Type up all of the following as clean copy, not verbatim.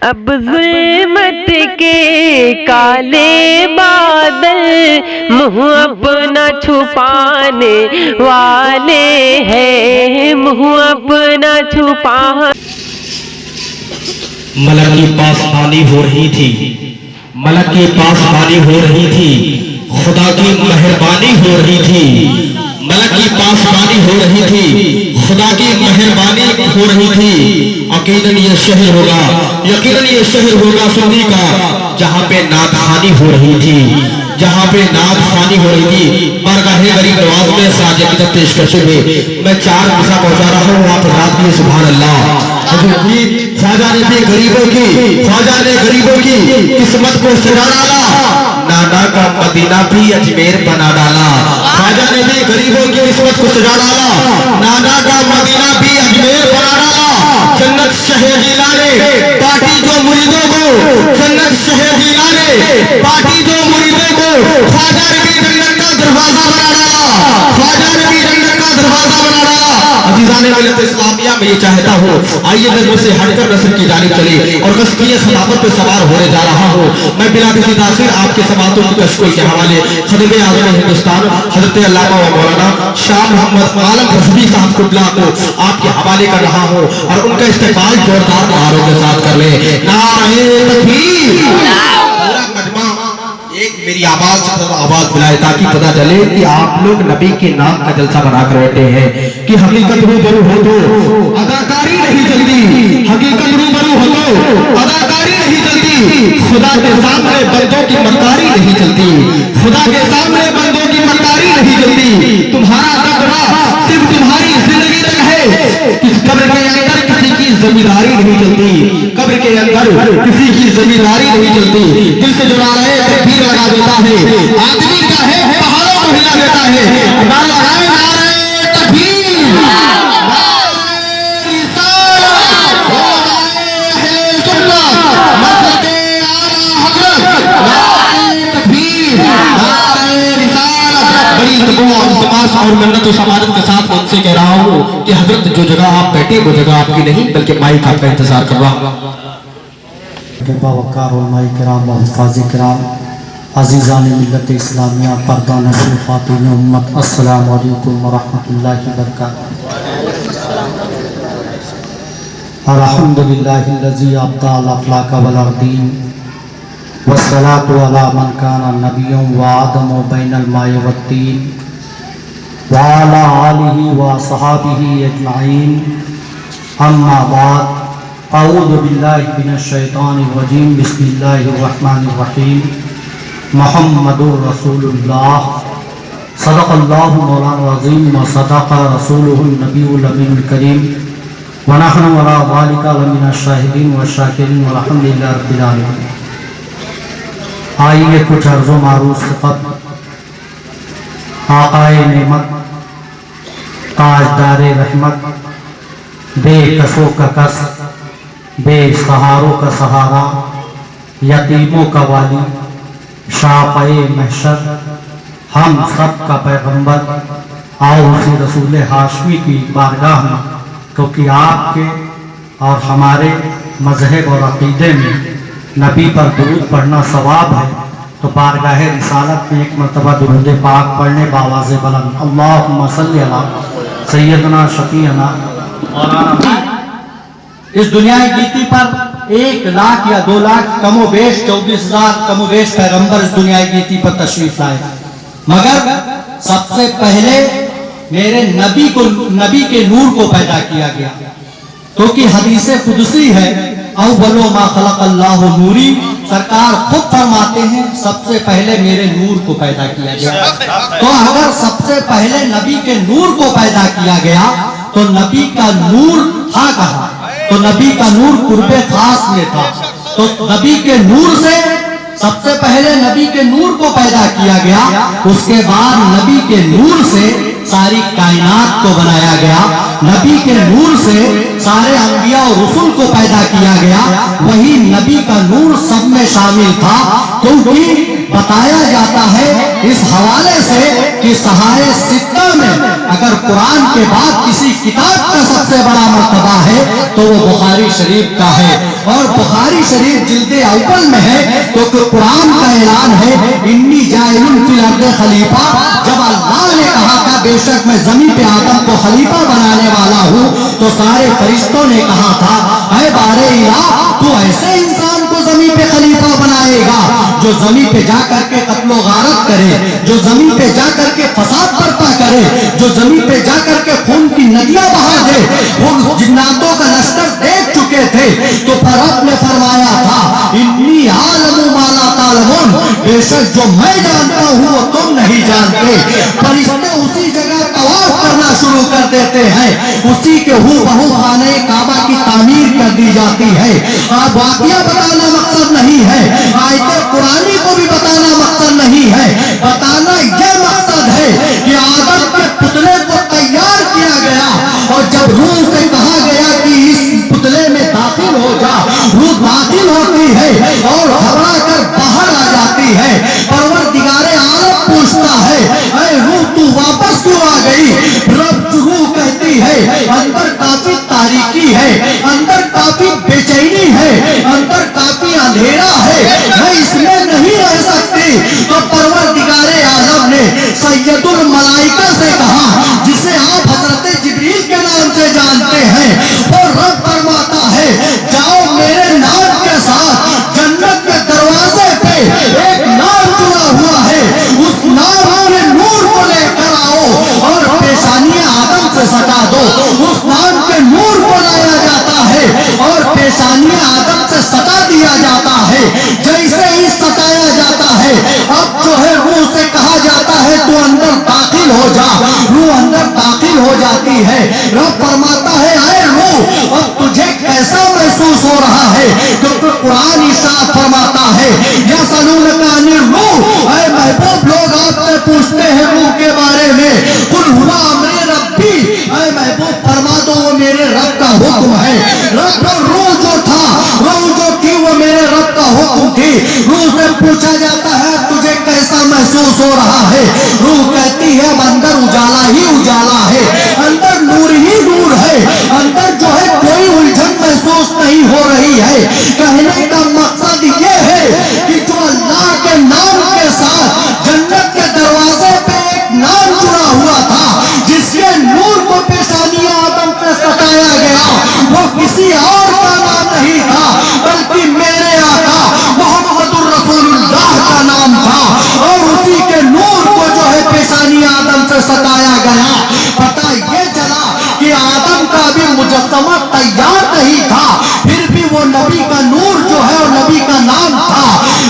اب ظلمت کے کالے بادل منہ اپنا چھپانے والے ہیں، منہ اپنا چھپانے۔ ملک کی پاسبانی ہو رہی تھی، ملک کی پاسبانی ہو رہی تھی، خدا کی مہربانی ہو رہی تھی، ملک کی پاسبانی ہو رہی تھی، خدا کی مہربانی ہو رہی تھی۔ یقیناً یہ شہر ہوگا، یقیناً یہ شہر ہوگا سنی کا، جہاں پہ نعت خوانی ہو رہی تھی، جہاں پہ نعت خوانی ہو رہی تھی۔ بارگاہ غریب نواز میں ساجد پیش کرتے ہوئے میں 4 مصرع پہنچا رہا ہوں، آپ رات میں سبحان اللہ۔ حضور جی خواجہ نے غریبوں کی، خواجہ نے غریبوں کی قسمت کو سجا ڈالا، نانا کا مدینہ بھی اجمیر بنا ڈالا۔ خواجہ نے بھی غریبوں کی قسمت کو سجا ڈالا، نانا کا مدینہ بھی اجمیر بنا ڈالا۔ جنت شہر دلانے پارٹی جو مریدوں کو، جنت شہر دلانے پارٹی جو مریدوں کو، خواجہ نے بھی جنت کا دروازہ بنا ڈالا، خواجہ نے بھی جنت کا دروازہ بنا ڈالا۔ عزیزان ملت اسلامیہ میں یہ چاہتا ہوں آئیے نظر سے ہٹ کر نصر کی جانب چلے اور قصبی خلافت پہ سوار ہونے جا رہا ہوں۔ میں بلا کسی تاخیر آپ کے سماعتوں کی تشکیل کے حوالے خطیب اعظم ہندوستان حضرت علامہ و مولانا شاہ محمد عالم رشدی صاحب قبلہ کو آپ کے حوالے کر رہا ہوں، اور ان کا استقبال زوردار نعروں کے ساتھ کر لیں۔ نعرہ تکبیر! پورا مجمع ایک میری آواز بلائے تاکہ پتہ چلے کہ آپ لوگ نبی کے نام کا جلسہ بنا کر بیٹھے ہیں کہ حقیقت روبرو ہو تو اداکاری نہیں چلتی، حقیقت روبرو ہو تو اداکاری نہیں چلتی، خدا کے سامنے بندوں کی مکاری نہیں چلتی، خدا کے سامنے بندوں کی مکاری نہیں چلتی۔ تمہارا تقویٰ صرف تمہاری زندگی تک ہے، اس قبر کے اندر کسی کی ذمہ نہیں چلتی، قبر کے اندر کسی کی ذمہ نہیں چلتی۔ دل سے جڑا رہے تکبیر لگا دیتا ہے، آدمی کا ہے پہاڑوں کو ہلا دیتا ہے۔ نعرہ تکبیر! اور منت و سماجت کے ساتھ ان سے کہہ رہا ہوں کہ حضرت جو جگہ آپ بیٹھے وہ جگہ آپ کی نہیں بلکہ مائک آپ کا انتظار کر رہا ہوں۔ باوقار علماء کرام و حفاظ کرام، عزیزان ملت اسلامیہ، پردہ نشین خواتین امت، السلام علیکم ورحمۃ اللہ وبرکاتہ۔ الحمدللہ الذی ابدع الافلاک والارضین، والصلاة علی من کان نبی وآدم بین الماء والطین، وعلی آلہ وصحابہ اجمعین، اما بعد، اعوذ باللہ من الشیطان الرجیم، بسم اللہ الرحمن الرحیم، محمد رسول اللہ، صدق اللہ مولانا العظیم و صدق رسولہ النبی الامین الکریم، ونحن علی ذلک لمن الشاہدین والشاکرین والحمدللہ رب العالمین۔ آئیے کچھ عرض و معروض سے قبل آقائے نعمت، تاجدار رحمت، بے کسوں کا کس، بے سہاروں کا سہارا، یتیموں کا والی، شافع محشر، ہم سب کا پیغمبر، آؤ اسی رسول ہاشمی کی بارگاہ میں، کیونکہ آپ کے اور ہمارے مذہب اور عقیدے میں نبی پر درود پڑھنا ثواب ہے، تو بارگاہ رسالت میں ایک مرتبہ درود پاک پڑھنے باواز بلند، اللہم صلی علی سیدنا شفیعنا مولانا۔ اس دنیا گیتی پر 1 لاکھ یا 2 لاکھ کم و بیش 24,000 کم و بیش پیغمبر اس دنیا گیتی پر تشریف لائے، مگر سب سے پہلے میرے نبی کے نور کو پیدا کیا گیا، کیونکہ حدیث قدسی ہے، اول ما خلق اللہ نوری، سرکار خود فرماتے ہیں سب سے پہلے میرے نور کو پیدا کیا گیا۔ تو اگر سب سے پہلے نبی کے نور کو پیدا کیا گیا تو نبی کا نور تھا کہاں؟ تو نبی کا نور قرب خاص میں تھا، تو نبی کے نور سے سب سے پہلے نبی کے نور کو پیدا کیا گیا، اس کے بعد نبی کے نور سے ساری کائنات کو بنایا گیا، نبی کے نور سے سارے انبیاء اور رسول کو پیدا کیا گیا، وہی نبی کا نور سب میں شامل تھا، کیونکہ بتایا جاتا ہے اس حوالے سے کہ صحائف ستہ میں اگر قرآن کے بعد کسی کتاب کا سب سے بڑا مرتبہ ہے تو وہ بخاری شریف کا ہے، اور بخاری شریف جلد اول میں ہے، کیونکہ قرآن کا اعلان ہے انی جاعل فی الارض خلیفہ۔ جب اللہ نے کہا تھا بے شک میں زمین پہ آدم کو خلیفہ بنانے والا ہوں، تو سارے فرشتوں نے کہا تھا اے بارے الہ تو ایسے انسان کو زمین پہ خلیفہ بنائے گا جو زمین پہ جا کر کے قتل و غارت کرے، جو زمین پہ جا کر کے فساد برپا کرے، جو زمین پہ جا کر کے خون کی ندیاں بہا دے۔ وہ جناتوں کا لشکر دیکھ چکے تھے، تو رب نے فرمایا تھا انی عالم ما لا تعلمون، بے شک جو میں جانتا ہوں وہ تم نہیں جانتے۔ فرشتے اسی جگہ طواف کرنا شروع کر دیتے ہیں، اسی کے ہو بہو خانہ کعبہ کی تعمیر کر دی جاتی ہے۔ آپ واقعہ بتانا مقصد نہیں ہے، آیت قرآنی کو بھی بتانا مقصد نہیں ہے، بتانا یہ مقصد ہے کہ آدم کے پتلے کو تیار کیا گیا، اور جب روح سے کہا گیا کہ اس پتلے میں داخل ہو جا، روح داخل ہوتی ہے اور گھبرا کر باہر آ جاتی ہے۔ پروردگار عالم پوچھتا ہے اے روح تو واپس کیوں آ گئی؟ رب روح کہتی ہے اندر کافی تاریکی ہے، اندر کافی بے چینی ہے، اندر کافی اندھیرا ہے، میں اس میں نہیں رہ سکتی۔ تو پروردگار عالم نے سید الملائکہ سے کہا، جسے آپ حضرت جبریل کے نام سے جانتے ہیں، اور رب فرماتا ہے جاؤ میرے نام کے ساتھ جنت کے دروازے پہ ایک نام جڑا ہوا ہے، اس نام کے نور کو لے کر آؤ اور پیشانی آدم سے سٹا دو۔ اس نام کے نور کو لایا جاتا ہے اور پیشانی آدم سے سٹا دیا جاتا ہے۔ جیسے ہی سٹایا جاتا ہے، اب جو ہے روح سے کہا جاتا ہے تو اندر داخل ہو جا، روح اندر داخل ہو جاتی ہے۔ رب فرماتا ہے اے روح اب تجھے کیسا محسوس ہو رہا ہے؟ کیونکہ قرآن ارشاد فرماتا ہے یسألونک عن الروح، اے محبوب لوگ آپ سے پوچھتے ہیں روح کے بارے میں، قل هو امر ربی، اے محبوب فرما دو وہ میرے رب کا حکم ہے۔ رب روح جو تھا، روح جو تھی وہ میرے رب کا حکم تھی۔ روح سے پوچھا جاتا ہے تجھے کیسا محسوس ہو رہا ہے؟ روح کہتی ہے اندر اجالا ہی اجالا ہے، اندر نور ہی نور ہے، اندر جو ہے کوئی الجھن محسوس نہیں ہو رہی ہے۔ کہنے کا مقصد یہ ہے کہ جو اللہ کے نام کے ساتھ جنت کے دروازے پہ ایک نام جڑا ہوا تھا، جس کے نور کو پیشانی آدم سے ستایا گیا، وہ کسی اور کا نام نہیں تھا بلکہ میرے آقا محمد الرسول اللہ کا نام تھا، اور اسی کے نور کو جو ہے پیشانی آدم سے ستایا گیا۔ پتہ یہ چلا کہ آدم کا بھی مجسمہ تیار نہیں تھا، پھر بھی وہ نبی کا نور جو ہے اور نبی کا نام تھا۔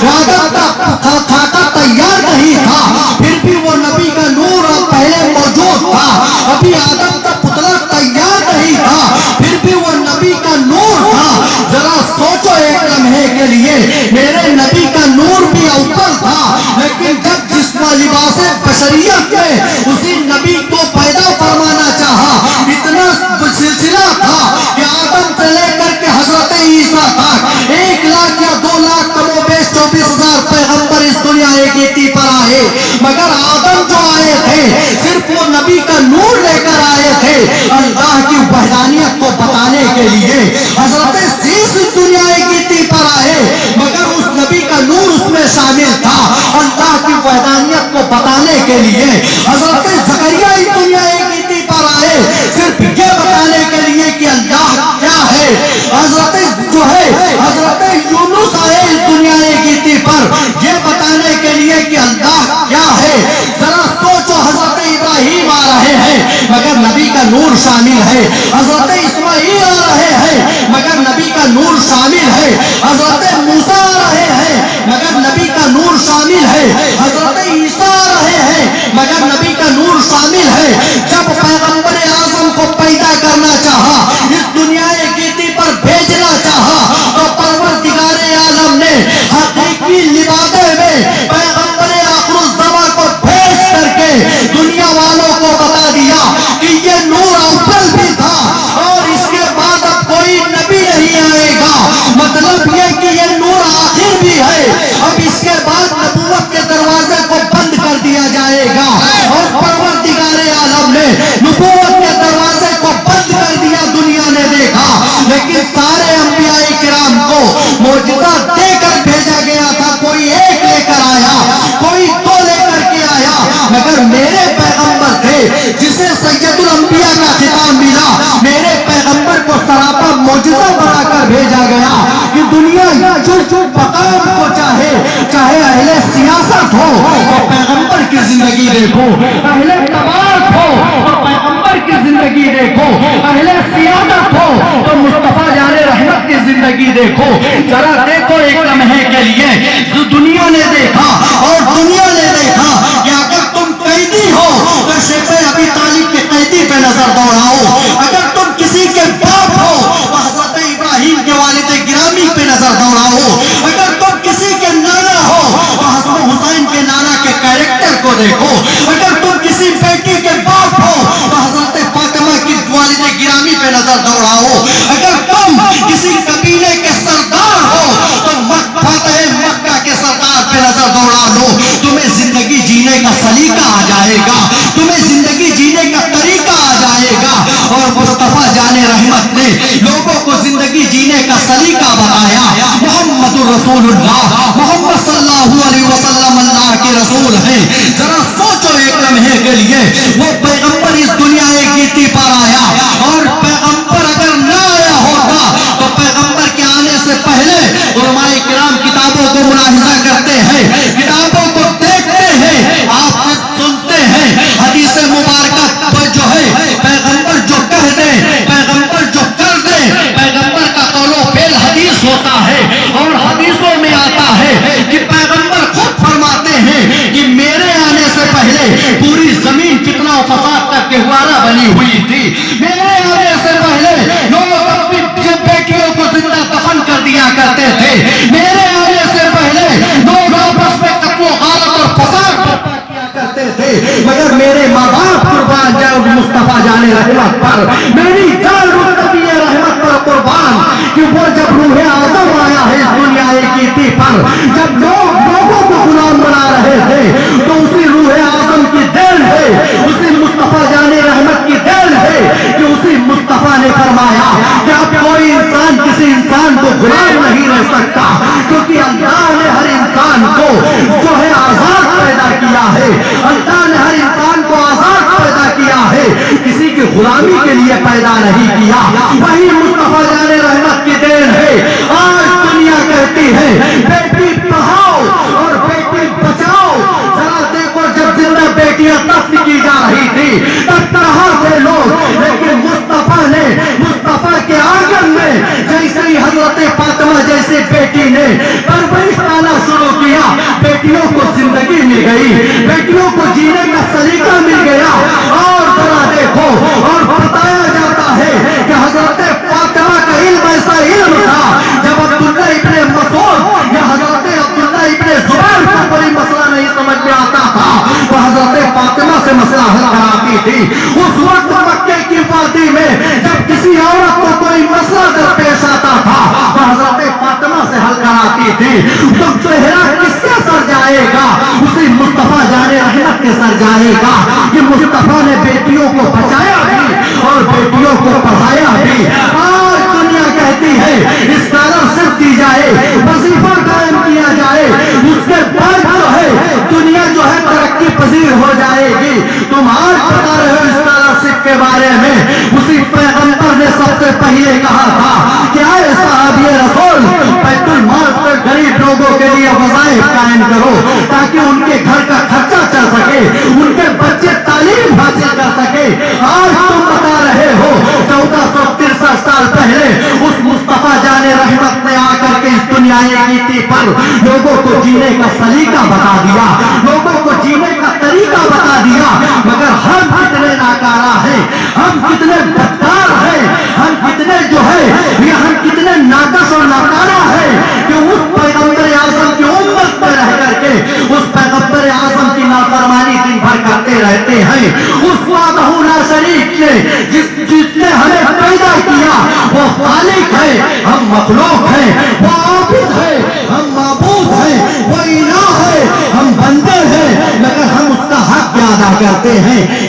آدم کا خاکہ تیار نہیں تھا، پھر بھی وہ نبی کا نور پہلے موجود تھا۔ ابھی آدم کا پتلا تیار نہیں تھا، پھر بھی وہ نبی کا نور تھا۔ ذرا سوچو ایک لمحے کے لیے، میرے نبی کا نور بھی اوپر تھا، لیکن جب جسم لباس بشریت میں اسی نبی کو پیدا فرمانا چاہا، اتنا سلسلہ تھا کہ آدم سے لے کر کے حضرت عیسیٰ تک 1 لاکھ یا 2 لاکھ کم و بیش 24,000 پیغمبر اس دنیا کی پر آئے، مگر آدم جو آئے تھے صرف وہ نبی کا نور لے کر آئے تھے اللہ کی وحدانیت کو بتانے کے لیے۔ حضرت عیسیٰ اس دنیا کی پر آئے، مگر اس نبی کا نور اس میں شامل تھا اللہ کی وحدانیت کو بتانے کے لیے۔ حضرت زکریا اس دنیا کی پر آئے صرف یہ بتانے کے لیے کہ اللہ کیا ہے۔ حضرت جو ہے حضرت یونس آئے اس دنیا کی پر یہ بتانے کے لیے کہ اللہ کیا ہے۔ ذرا سوچو، حضرت ابراہیم آ رہے ہیں مگر نبی کا نور شامل ہے، حضرت اسماعیل آ رہے ہیں مگر نبی کا نور شامل ہے، حضرت موسیٰ آ رہے ہیں مگر نبی کا نور شامل ہے، حضرت عیسیٰ آ رہے ہیں مگر نبی کا نور شامل ہے۔ جب پیغمبر اعظم کو پیدا کرنا چاہا، اس دنیا کی پر بھیجنا چاہا، تو پروردگار عالم نے حقیقی لبادے میں پیغمبر آخر الزمان کو بھیج کر کے دنیا والوں کو بتا دیا کہ یہ نور اول بھی تھا اور اس کے بعد اب کوئی نبی نہیں آئے گا۔ مطلب یہ کہ یہ جو مقام کو چاہے اہل سیاست ہو تو پیغمبر کی زندگی دیکھو، اہل تبارک ہو تو پیغمبر کی زندگی دیکھو، اہل سیادت ہو تو مصطفیٰ جان رحمت کی زندگی دیکھو۔ ذرا دیکھو ایک لمحے کے لیے، دنیا نے دیکھا اور دنیا نے دیکھا کہ اگر تم قیدی ہو تو شیخ ابی طالب کے قیدی پہ نظر دوڑاؤ، اگر تم کسی کے باپ ہو تو حضرت ابراہیم کے والد گرامی پہ نظر دوڑاؤ، اگر تم کسی کے نانا ہو تو حسن حسین کے نانا کے کیریکٹر کو دیکھو، اگر تم کسی بیٹی کے باپ ہو تو حضرت فاطمہ کی والد گرامی پہ نظر دوڑاؤ، اگر تم کسی قبیلے کے سردار ہو تو فاتح مکہ کے سردار پہ نظر دوڑا لو، تمہیں زندگی جینے کا سلیقہ آ جائے گا، تمہیں زندگی جینے کا طریقہ آ جائے گا۔ اور مصطفیٰ جان رحمت نے لوگوں کو زندگی جینے کا سلیقہ بتایا۔ محمد رسول اللہ، محمد صلی اللہ علیہ وسلم اللہ کے رسول ہیں۔ ذرا سوچو ایک لمحے کے لیے، وہ پیغمبر اس دنیا گیتی پر آیا، اور پیغمبر اگر نہ آیا ہوگا تو پیغمبر کے آنے سے پہلے علماء کرام کتابوں کو ملاحظہ کرتے ہیں، کتابوں کو دیکھتے ہیں، آپ سنتے ہیں حدیث مبارکہ پر جو ہے پیغمبر جو کہہ دے، پیغمبر جو کر دے، پیغمبر کا قول و فعل حدیث ہوتا ہے، اور حدیثوں میں آتا ہے کہ پیغمبر خود فرماتے ہیں کہ میرے آنے سے پہلے پوری زمین فتنہ و فساد کا گہوارہ بنی ہوئی تھی، میرے آنے سے پہلے لوگ اپنی بیٹیوں کو زندہ دفن کر دیا کرتے تھے، میرے آنے سے پہلے لوگ آپس میں قتل و غارت اور فساد کیا کرتے تھے، مگر میرے ماں باپ قربان جاؤ مصطفیٰ جان رحمت پر، میری جان مصطفیٰ رحمت پر قربان، کہ وہ جب روح آدم آیا ہے اس دنیا کی پر، جب لوگوں کو غلام بنا رہے تھے تو اسی روح آدم کی دین ہے، اسی مصطفیٰ جان رحمت کی دین ہے کہ اسی مصطفیٰ نے فرمایا کہ اب کوئی انسان کسی انسان کو غلام نہیں رہ سکتا، کیونکہ اللہ نے ہر انسان کو جو ہے آزاد پیدا کیا ہے، اللہ نے ہر انسان کو آزاد پیدا کیا ہے، کسی کی غلامی کے لیے پیدا نہیں کیا۔ وہی مصطفیٰ جان رحمت کی دین ہے۔ آج دنیا کہتی ہے بیٹی پڑھاؤ اور بیٹی بچاؤ، ذرا دیکھو جب زندہ بیٹیاں قتل کی جا رہی تھی تب کہاں تھے لوگ، لیکن مصطفیٰ کے آنگن میں جیسے ہی حضرت فاطمہ جیسے بیٹی نے پرورش پانا شروع کیا، بیٹیوں کو زندگی مل گئی، بیٹیوں کو جینے کا سلیقہ مل گیا۔ اور ذرا دیکھو، اور بتایا جاتا ہے کہ حضرت فاطمہ کا علم ایسا علم تھا، جب عبداللہ ابن مسعود یا حضرت عبداللہ ابن زبیر کو کوئی مسئلہ نہیں سمجھ میں آتا تھا تو حضرت فاطمہ سے مسئلہ حل کراتی تھی۔ اس وقت مکے کی وادی میں جب کسی عورت کو کوئی مسئلہ درپیش آتا تھا تو حضرت فاطمہ سے حل کراتی تھی۔ تو چہرہ کس کے سر جائے گا؟ اسی مصطفیٰ جان رحمت کے سر جائے گا کہ مصطفیٰ نے بیٹیوں کو بچایا بھی اور بیٹیوں کو پڑھایا بھی۔ آج دنیا کہتی ہے اسکالرشپ دی جائے، وظیفہ قائم کیا جائے، اس کے بعد جو ہے دنیا جو ہے ترقی پذیر ہو جائے گی۔ تم آج بتا رہے ہو اسکالرشپ کے بارے میں، اسی پیغمبر نے سب سے پہلے کہا تھا کہ اے صحابی رسول، بیت المال پر غریب لوگوں کے لیے وظائف قائم کرو تاکہ ان کے گھر کا خرچہ چل سکے، ان کے بچے تعلیم حاصل کر سکے۔ آج تم بتا رہے ہو 1463 سال پہلے اس مصطفیٰ جان رحمت نے آ کر کے اس دنیا گیتی پر لوگوں کو جینے کا سلیقہ بتا دیا، لوگوں کو جینے کا طریقہ بتا دیا، مگر ہم کتنے ناکارہ ہیں، ہم کتنے بدکار ہیں، ہم کتنے جو ہے ہم کتنے ناقص اور ناکارہ ہیں کہ اس پیغمبر اعظم کی امت میں رہ کر کے اس پیغمبر اعظم کی نافرمانی دن بھر کرتے رہتے ہیں۔ اس وحدہ لا شریک نے جس نے ہمیں پیدا کیا وہ خالق ہے، ہم مخلوق ہیں، وہ عابد ہے، ہم معبود ہیں، وہ الہ ہے، ہم بندے ہیں، مگر ہم اس کا حق ادا کرتے ہیں۔